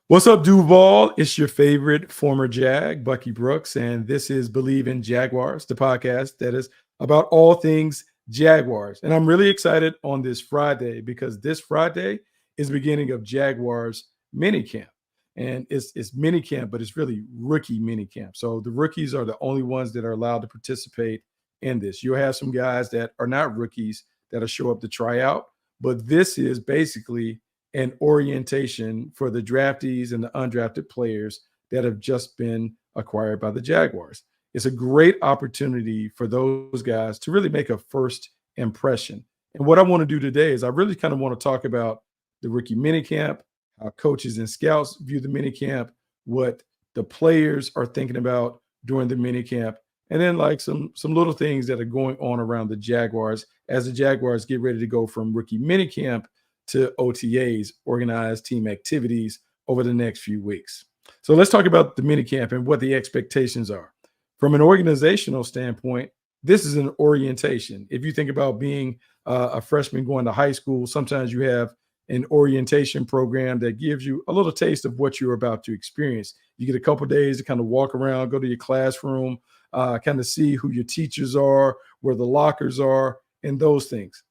What's up, Duval? It's your favorite former Jag, Bucky Brooks, and this is Bleav in Jaguars, the podcast that is about all things Jaguars. And I'm really excited on this Friday because this Friday is the beginning of Jaguars minicamp. And it's minicamp, but it's really rookie minicamp. So the rookies are the only ones that are allowed to participate in this. You'll have some guys that are not rookies that'll show up to try out, but this is basically and orientation for the draftees and the undrafted players that have just been acquired by the Jaguars. It's a great opportunity for those guys to really make a first impression. And what I want to do today is I really kind of want to talk about the rookie minicamp, how coaches and scouts view the minicamp, what the players are thinking about during the minicamp, and then like some little things that are going on around the Jaguars as the Jaguars get ready to go from rookie minicamp to OTAs, organized team activities over the next few weeks. So let's talk about the minicamp and what the expectations are. From an organizational standpoint, this is an orientation. If you think about being a freshman going to high school, sometimes you have an orientation program that gives you a little taste of what you're about to experience. You get a couple of days to kind of walk around, go to your classroom, kind of see who your teachers are, where the lockers are, and those things.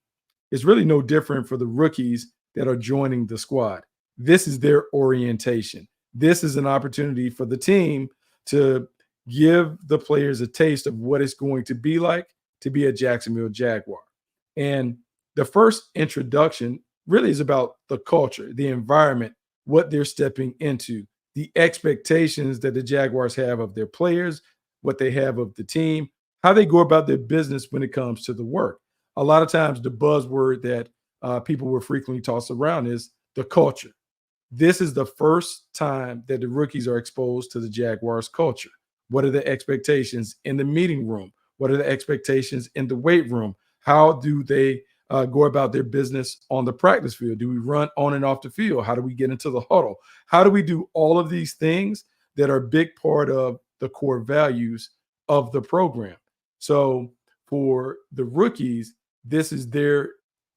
It's really no different for the rookies that are joining the squad. This is their orientation. This is an opportunity for the team to give the players a taste of what it's going to be like to be a Jacksonville Jaguar. And the first introduction really is about the culture, the environment, what they're stepping into, the expectations that the Jaguars have of their players, what they have of the team, how they go about their business when it comes to the work. A lot of times the buzzword that people will frequently toss around is the culture. This is the first time that the rookies are exposed to the Jaguars culture. What are the expectations in the meeting room? What are the expectations in the weight room? How do they go about their business on the practice field? Do we run on and off the field? How do we get into the huddle? How do we do all of these things that are a big part of the core values of the program? So for the rookies, this is their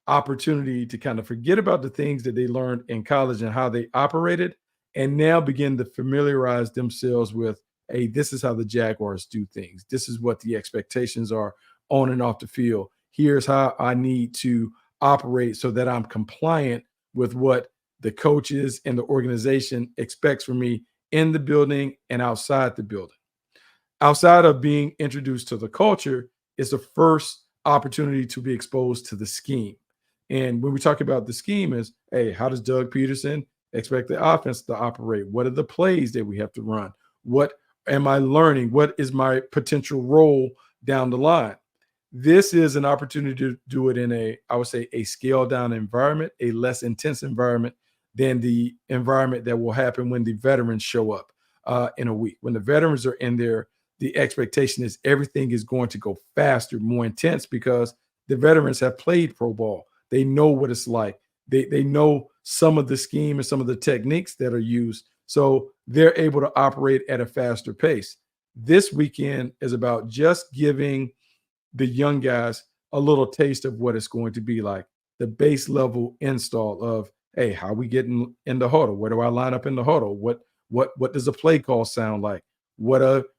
opportunity to kind of forget about the things that they learned in college and how they operated, and now begin to familiarize themselves with, hey, this is how the Jaguars do things. This is what the expectations are on and off the field. Here's how I need to operate so that I'm compliant with what the coaches and the organization expects from me in the building and outside the building. Outside of being introduced to the culture, is the first opportunity to be exposed to the scheme. And when we talk about the scheme is, hey, how does Doug Pederson expect the offense to operate? What are the plays that we have to run? What am I learning? What is my potential role down the line? This is an opportunity to do it in I would say, a scaled down environment, a less intense environment than the environment that will happen when the veterans show up in a week. When the veterans are in there, the expectation is everything is going to go faster, more intense, because the veterans have played pro ball. They know what it's like. They know some of the scheme and some of the techniques that are used. So they're able to operate at a faster pace. This weekend is about just giving the young guys a little taste of what it's going to be like. The base level install of, hey, how we get in the huddle? Where do I line up in the huddle? What does a play call sound like?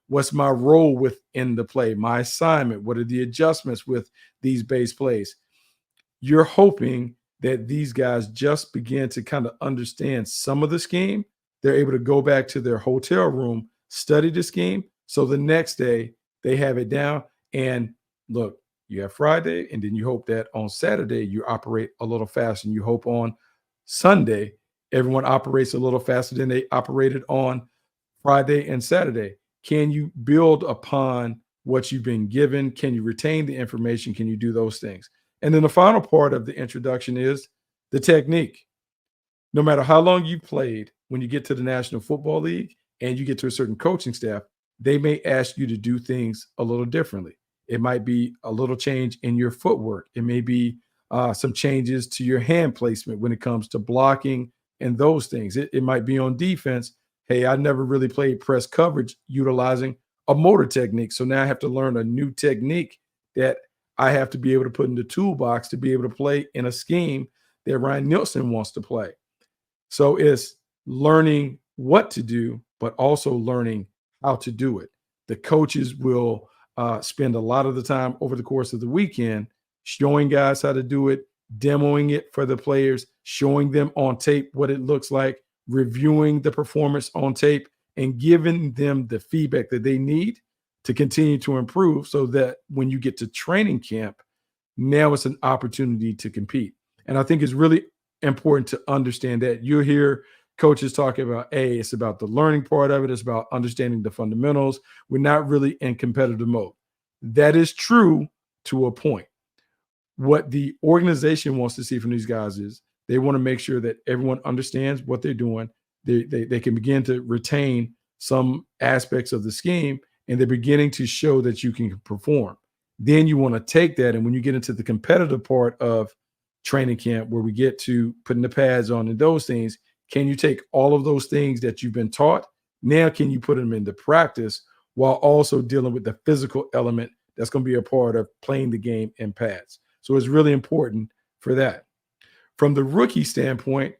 What's my role within the play, my assignment? What are the adjustments with these base plays? You're hoping that these guys just begin to kind of understand some of the scheme. They're able to go back to their hotel room, study the scheme, so the next day they have it down. And look, you have Friday, and then you hope that on Saturday you operate a little faster, and you hope on Sunday everyone operates a little faster than they operated on Friday and Saturday. Can you build upon what you've been given? Can you retain the information? Can you do those things? And then the final part of the introduction is the technique. No matter how long you played, when you get to the National Football League and you get to a certain coaching staff, they may ask you to do things a little differently. It might be a little change in your footwork. It may be some changes to your hand placement when it comes to blocking and those things. It might be on defense. Hey, I never really played press coverage utilizing a motor technique. So now I have to learn a new technique that I have to be able to put in the toolbox to be able to play in a scheme that Ryan Nielsen wants to play. So it's learning what to do, but also learning how to do it. The coaches will spend a lot of the time over the course of the weekend showing guys how to do it, demoing it for the players, showing them on tape what it looks like, reviewing the performance on tape, and giving them the feedback that they need to continue to improve so that when you get to training camp, now it's an opportunity to compete. And I think it's really important to understand that. You hear coaches talking about, hey, it's about the learning part of it, it's about understanding the fundamentals. We're not really in competitive mode. That is true to a point. What the organization wants to see from these guys is they want to make sure that everyone understands what they're doing. They can begin to retain some aspects of the scheme, and they're beginning to show that you can perform. Then you want to take that, and when you get into the competitive part of training camp, where we get to putting the pads on and those things, can you take all of those things that you've been taught? Now, can you put them into practice while also dealing with the physical element that's going to be a part of playing the game in pads? So it's really important for that. From the rookie standpoint,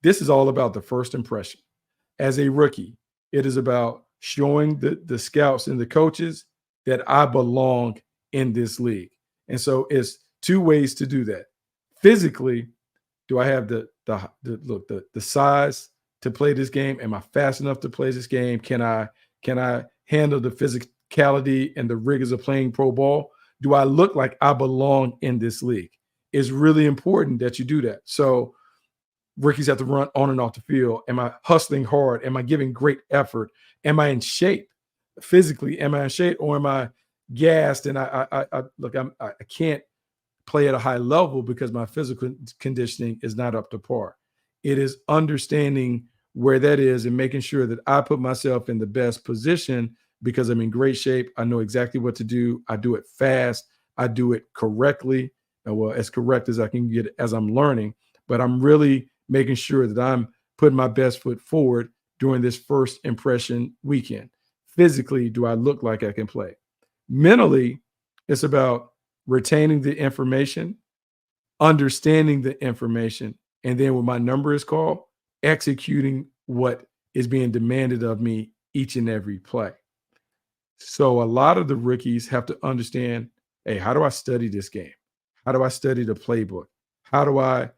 this is all about the first impression. As a rookie, it is about showing the scouts and the coaches that I belong in this league. And so it's two ways to do that. Physically, do I have the size to play this game? Am I fast enough to play this game? Can I handle the physicality and the rigors of playing pro ball? Do I look like I belong in this league? It's really important that you do that. So rookies have to run on and off the field. Am I hustling hard? Am I giving great effort? Am I in shape physically? Am I in shape, or am I gassed and I can't play at a high level because my physical conditioning is not up to par? It is understanding where that is and making sure that I put myself in the best position because I'm in great shape. I know exactly what to do. I do it fast. I do it correctly. Well, as correct as I can get as I'm learning, but I'm really making sure that I'm putting my best foot forward during this first impression weekend. Physically, do I look like I can play? Mentally, it's about retaining the information, understanding the information, and then when my number is called, executing what is being demanded of me each and every play. So a lot of the rookies have to understand, hey, how do I study this game? How do I study the playbook? How do I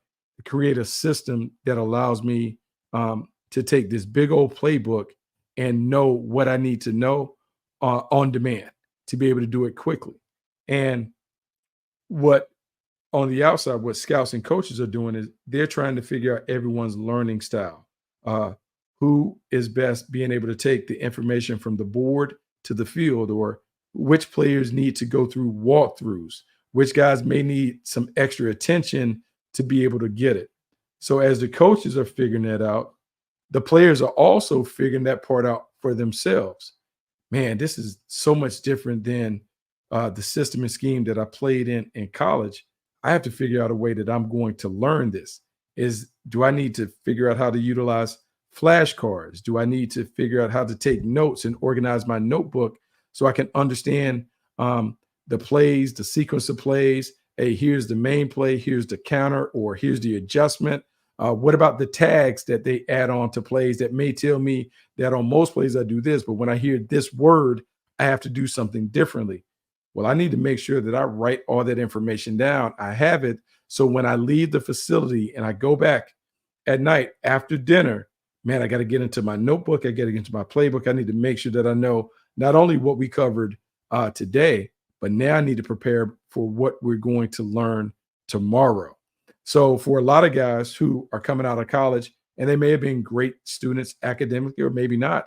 create a system that allows me to take this big old playbook and know what I need to know on demand to be able to do it quickly? And what on the outside, what scouts and coaches are doing is they're trying to figure out everyone's learning style. Uh, who is best being able to take the information from the board to the field, or which players need to go through walkthroughs, which guys may need some extra attention to be able to get it. So as the coaches are figuring that out, the players are also figuring that part out for themselves. Man, this is so much different than the system and scheme that I played in college. I have to figure out a way that I'm going to learn this. Do I need to figure out how to utilize flashcards? Do I need to figure out how to take notes and organize my notebook so I can understand the plays, the sequence of plays? Hey, here's the main play, here's the counter, or here's the adjustment. What about the tags that they add on to plays that may tell me that on most plays I do this, but when I hear this word, I have to do something differently? Well, I need to make sure that I write all that information down. I have it. So when I leave the facility and I go back at night after dinner, man, I got to get into my notebook. I got to get into my playbook. I need to make sure that I know not only what we covered today, but now I need to prepare for what we're going to learn tomorrow. So for a lot of guys who are coming out of college, and they may have been great students academically or maybe not,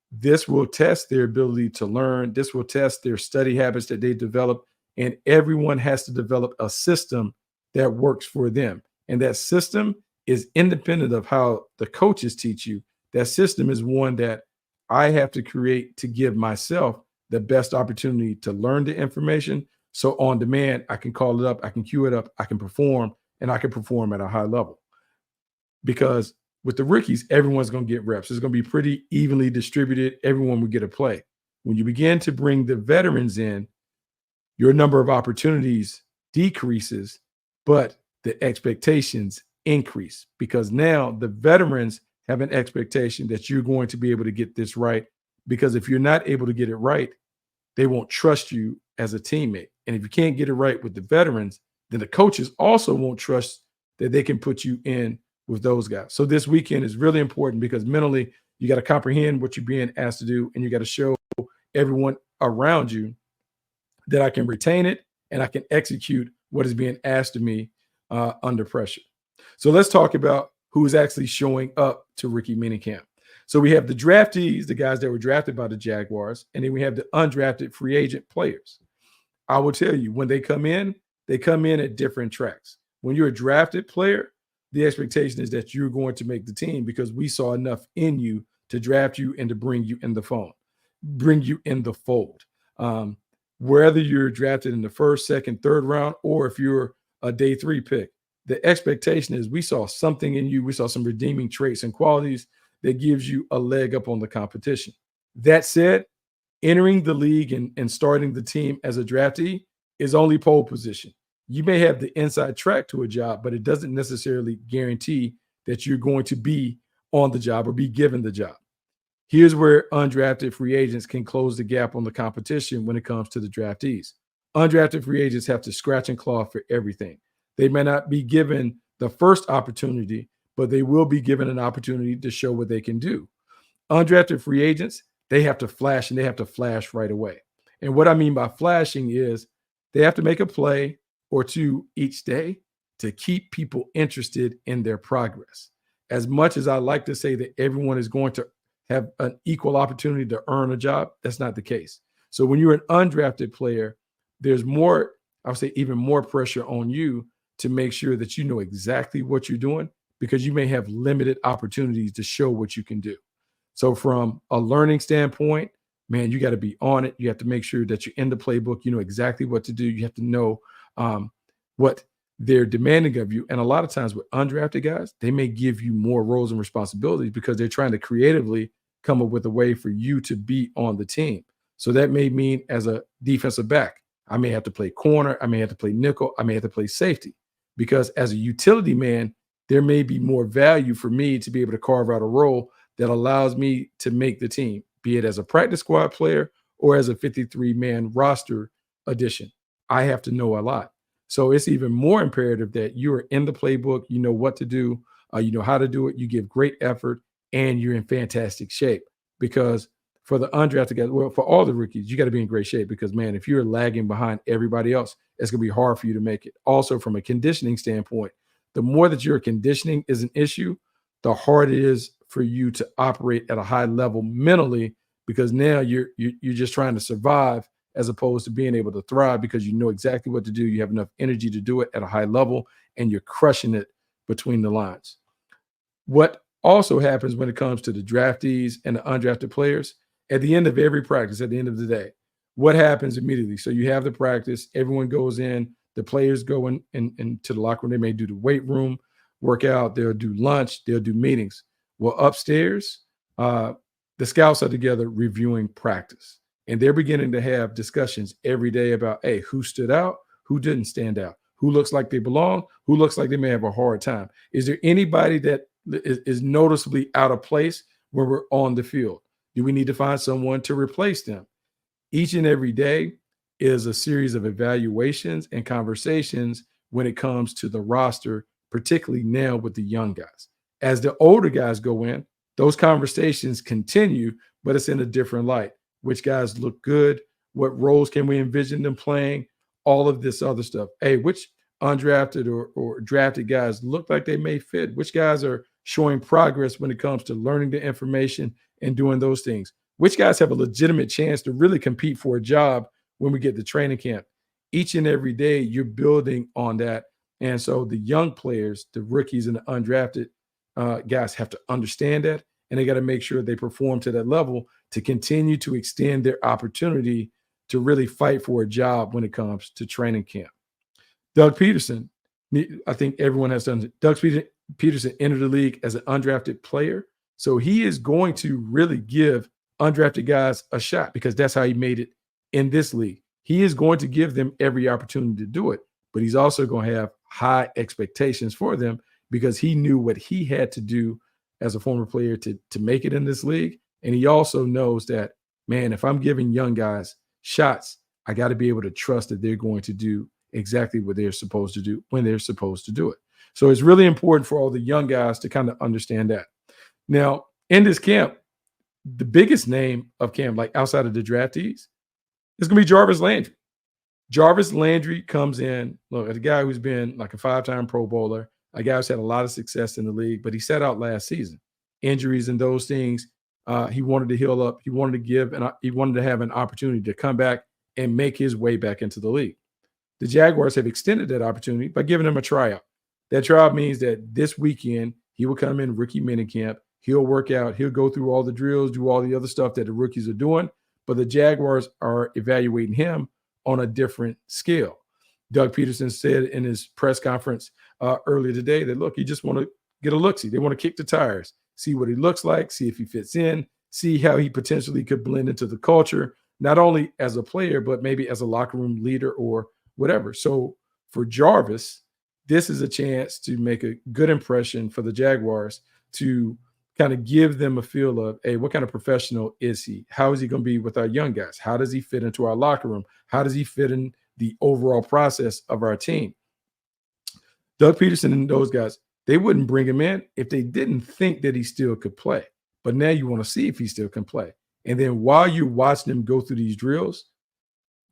this will test their ability to learn. This will test their study habits that they develop. And everyone has to develop a system that works for them. And that system is independent of how the coaches teach you. That system is one that I have to create to give myself the best opportunity to learn the information. So on demand, I can call it up, I can queue it up, I can perform, and I can perform at a high level. Because with the rookies, everyone's going to get reps. It's going to be pretty evenly distributed. Everyone will get a play. When you begin to bring the veterans in, your number of opportunities decreases, but the expectations increase because now the veterans have an expectation that you're going to be able to get this right. Because if you're not able to get it right, they won't trust you as a teammate. And if you can't get it right with the veterans, then the coaches also won't trust that they can put you in with those guys. So this weekend is really important because mentally you got to comprehend what you're being asked to do, and you got to show everyone around you that I can retain it and I can execute what is being asked of me under pressure. So let's talk about who is actually showing up to rookie minicamp. So we have the draftees, the guys that were drafted by the Jaguars, and then we have the undrafted free agent players. I will tell you, when they come in at different tracks. When you're a drafted player, the expectation is that you're going to make the team because we saw enough in you to draft you and to bring you in the fold. Whether you're drafted in the first, second, third round, or if you're a day 3 pick, the expectation is we saw something in you. We saw some redeeming traits and qualities that gives you a leg up on the competition. That said, entering the league and starting the team as a draftee is only pole position. You may have the inside track to a job, but it doesn't necessarily guarantee that you're going to be on the job or be given the job. Here's where undrafted free agents can close the gap on the competition when it comes to the draftees. Undrafted free agents have to scratch and claw for everything. They may not be given the first opportunity, but they will be given an opportunity to show what they can do. Undrafted free agents, they have to flash, and they have to flash right away. And what I mean by flashing is they have to make a play or two each day to keep people interested in their progress. As much as I like to say that everyone is going to have an equal opportunity to earn a job, that's not the case. So when you're an undrafted player, there's more, I would say even more pressure on you to make sure that you know exactly what you're doing, because you may have limited opportunities to show what you can do. So from a learning standpoint, man, you got to be on it. You have to make sure that you're in the playbook. You know exactly what to do. You have to know what they're demanding of you. And a lot of times with undrafted guys, they may give you more roles and responsibilities because they're trying to creatively come up with a way for you to be on the team. So that may mean as a defensive back, I may have to play corner. I may have to play nickel. I may have to play safety, because as a utility man, there may be more value for me to be able to carve out a role that allows me to make the team, be it as a practice squad player or as a 53-man roster addition. I have to know a lot. So it's even more imperative that you are in the playbook, you know what to do, you know how to do it, you give great effort, and you're in fantastic shape. Because for the undrafted guys, well, for all the rookies, you got to be in great shape because, man, if you're lagging behind everybody else, it's going to be hard for you to make it. Also, from a conditioning standpoint, the more that your conditioning is an issue, the harder it is for you to operate at a high level mentally, because now you're just trying to survive as opposed to being able to thrive because you know exactly what to do. You have enough energy to do it at a high level, and you're crushing it between the lines. What also happens when it comes to the draftees and the undrafted players, at the end of every practice, at the end of the day, what happens immediately? So you have the practice, everyone goes in, the players go into the locker room. They may do the weight room workout, they'll do lunch, they'll do meetings. Well, upstairs, the scouts are together reviewing practice. And they're beginning to have discussions every day about, hey, who stood out, who didn't stand out, who looks like they belong, who looks like they may have a hard time. Is there anybody that is noticeably out of place when we're on the field? Do we need to find someone to replace them? Each and every day is a series of evaluations and conversations when it comes to the roster, particularly now with the young guys. As the older guys go in, those conversations continue, but it's in a different light. Which guys look good? What roles can we envision them playing? All of this other stuff. Hey, which undrafted or drafted guys look like they may fit? Which guys are showing progress when it comes to learning the information and doing those things? Which guys have a legitimate chance to really compete for a job when we get to training camp? Each and every day, you're building on that. And so the young players, the rookies and the undrafted guys have to understand that, and they got to make sure they perform to that level to continue to extend their opportunity to really fight for a job when it comes to training camp. Doug Pederson, I think everyone has done it. Doug Pederson entered the league as an undrafted player, so he is going to really give undrafted guys a shot because that's how he made it in this league. He is going to give them every opportunity to do it, but he's also going to have high expectations for them because he knew what he had to do as a former player to make it in this league. And he also knows that, man, if I'm giving young guys shots, I got to be able to trust that they're going to do exactly what they're supposed to do when they're supposed to do it. So it's really important for all the young guys to kind of understand that. Now, in this camp, the biggest name of camp, like outside of the draftees, is going to be Jarvis Landry. Jarvis Landry comes in, look, a guy who's been like a 5-time Pro Bowler, a guy who's had a lot of success in the league, but he sat out last season. Injuries and those things, he wanted to heal up. He wanted to give, and he wanted to have an opportunity to come back and make his way back into the league. The Jaguars have extended that opportunity by giving him a tryout. That tryout means that this weekend he will come in rookie minicamp. He'll work out. He'll go through all the drills, do all the other stuff that the rookies are doing. But the Jaguars are evaluating him on a different scale. Doug Pederson said in his press conference earlier today that, look, he just want to get a look-see. They want to kick the tires, see what he looks like, see if he fits in, see how he potentially could blend into the culture, not only as a player, but maybe as a locker room leader or whatever. So for Jarvis, this is a chance to make a good impression for the Jaguars, to kind of give them a feel of, hey, what kind of professional is he? How is he going to be with our young guys? How does he fit into our locker room? How does he fit in the overall process of our team? Doug Pederson and those guys, they wouldn't bring him in if they didn't think that he still could play. But now you want to see if he still can play. And then while you're watching him go through these drills,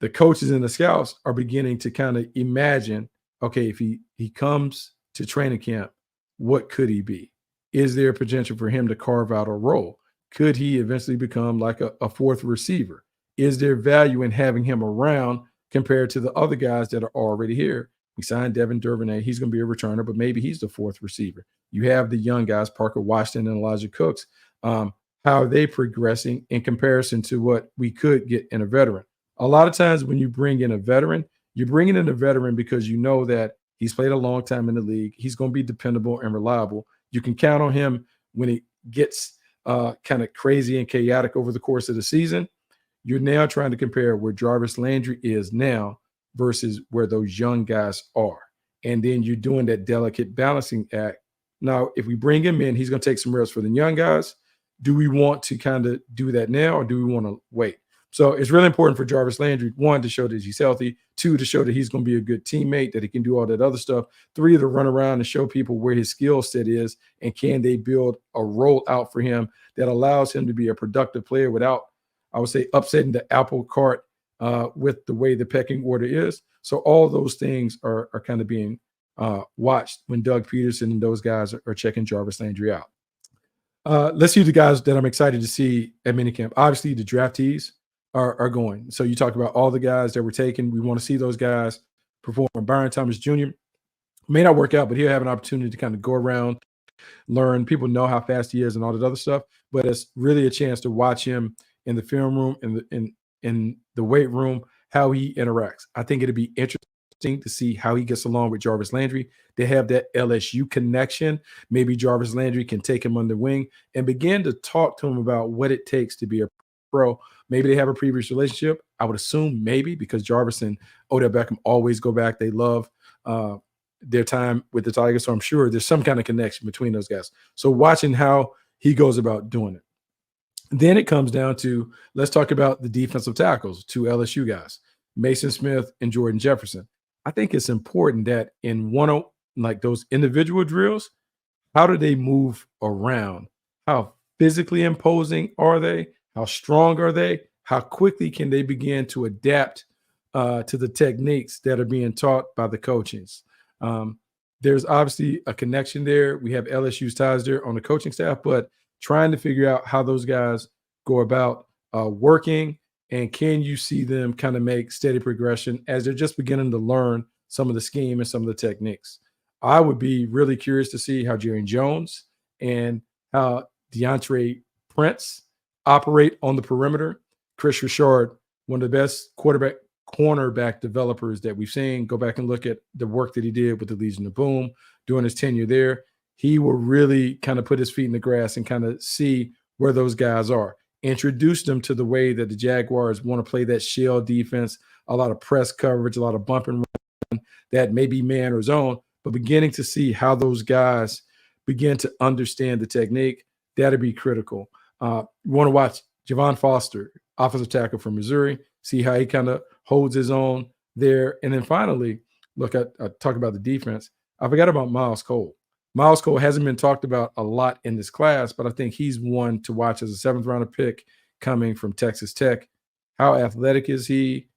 the coaches and the scouts are beginning to kind of imagine, okay, if he comes to training camp, what could he be? Is there potential for him to carve out a role? Could he eventually become like a fourth receiver? Is there value in having him around compared to the other guys that are already here? We signed Devin Duvernay. He's going to be a returner, but maybe he's the fourth receiver. You have the young guys, Parker Washington and Elijah Cooks. How are they progressing in comparison to what we could get in a veteran? A lot of times when you bring in a veteran, you're bringing in a veteran because you know that he's played a long time in the league. He's going to be dependable and reliable. You can count on him when it gets kind of crazy and chaotic over the course of the season. You're now trying to compare where Jarvis Landry is now versus where those young guys are. And then you're doing that delicate balancing act. Now, if we bring him in, he's going to take some reps for the young guys. Do we want to kind of do that now, or do we want to wait? So it's really important for Jarvis Landry, 1, to show that he's healthy, 2, to show that he's going to be a good teammate, that he can do all that other stuff, 3, to run around and show people where his skill set is, and can they build a role out for him that allows him to be a productive player without, I would say, upsetting the apple cart with the way the pecking order is. So all those things are kind of being watched when Doug Pederson and those guys are checking Jarvis Landry out. Let's see the guys that I'm excited to see at minicamp. Obviously, the draftees are going. So you talk about all the guys that were taken. We want to see those guys perform. Byron Thomas Jr. may not work out, but he'll have an opportunity to kind of go around, learn. People know how fast he is and all that other stuff. But it's really a chance to watch him in the film room, in the weight room, how he interacts. I think it'd be interesting to see how he gets along with Jarvis Landry. They have that LSU connection. Maybe Jarvis Landry can take him under wing and begin to talk to him about what it takes to be a pro. Maybe they have a previous relationship. I would assume maybe, because Jarvis and Odell Beckham always go back. They love their time with the Tigers. So I'm sure there's some kind of connection between those guys. So watching how he goes about doing it. Then it comes down to, let's talk about the defensive tackles, 2 LSU guys, Mason Smith and Jordan Jefferson. I think it's important that in like those individual drills, how do they move around? How physically imposing are they? How strong are they? How quickly can they begin to adapt to the techniques that are being taught by the coaches? There's obviously a connection there. We have LSU's ties there on the coaching staff, but trying to figure out how those guys go about working, and can you see them kind of make steady progression as they're just beginning to learn some of the scheme and some of the techniques. I would be really curious to see how Jerry Jones and how DeAndre Prince operate on the perimeter. Chris Richard, one of the best cornerback developers that we've seen. Go back and look at the work that he did with the Legion of Boom during his tenure there. He will really kind of put his feet in the grass and kind of see where those guys are. Introduce them to the way that the Jaguars want to play that shell defense, a lot of press coverage, a lot of bump and run that may be man or zone, but beginning to see how those guys begin to understand the technique, that'd be critical. You want to watch Javon Foster, offensive tackle from Missouri, see how he kind of holds his own there. And then finally, look, I talk about the defense. I forgot about Miles Cole. Miles Cole hasn't been talked about a lot in this class, but I think he's one to watch as a seventh round pick coming from Texas Tech. How athletic is he?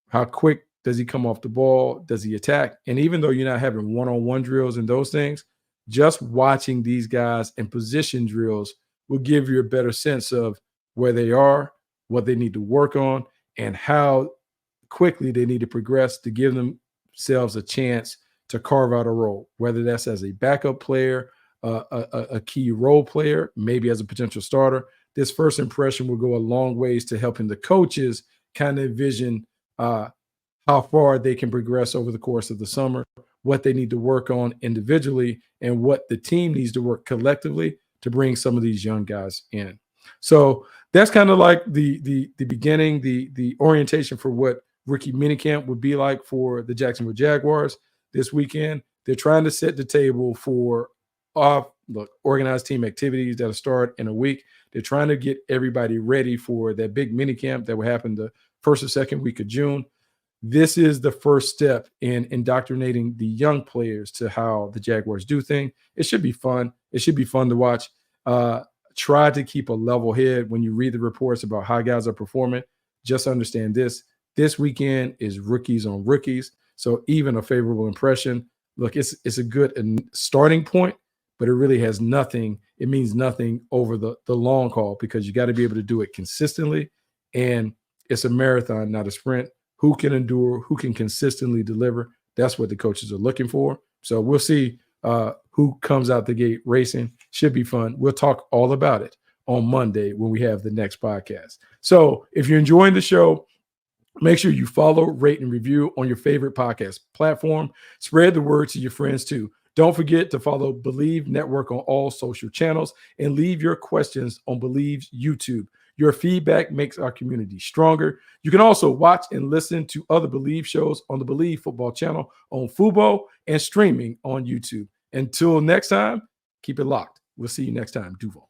How quick does he come off the ball? Does he attack? And even though you're not having one-on-one drills and those things, just watching these guys in position drills will give you a better sense of where they are, what they need to work on, and how quickly they need to progress to give themselves a chance to carve out a role, whether that's as a backup player, a key role player, maybe as a potential starter. This first impression will go a long ways to helping the coaches kind of envision how far they can progress over the course of the summer, what they need to work on individually, and what the team needs to work collectively to bring some of these young guys in. So that's kind of like the beginning, the orientation for what rookie minicamp would be like for the Jacksonville Jaguars this weekend. They're trying to set the table for organized team activities that'll start in a week. They're trying to get everybody ready for that big minicamp that will happen the first or second week of June. This is the first step in indoctrinating the young players to how the Jaguars do things. It should be fun. It should be fun to watch. Try to keep a level head when you read the reports about how guys are performing. Just understand this. This weekend is rookies on rookies. So even a favorable impression, look, it's a good starting point, but it really has nothing. It means nothing over the long haul because you got to be able to do it consistently. And it's a marathon, not a sprint. Who can endure, who can consistently deliver. That's what the coaches are looking for. So we'll see who comes out the gate racing. Should be fun. We'll talk all about it on Monday when we have the next podcast. So if you're enjoying the show, make sure you follow, rate, and review on your favorite podcast platform. Spread the word to your friends too. Don't forget to follow Bleav Network on all social channels and leave your questions on Bleav's YouTube. Your feedback makes our community stronger. You can also watch and listen to other Bleav shows on the Bleav Football channel on Fubo and streaming on YouTube. Until next time, keep it locked. We'll see you next time. Duval.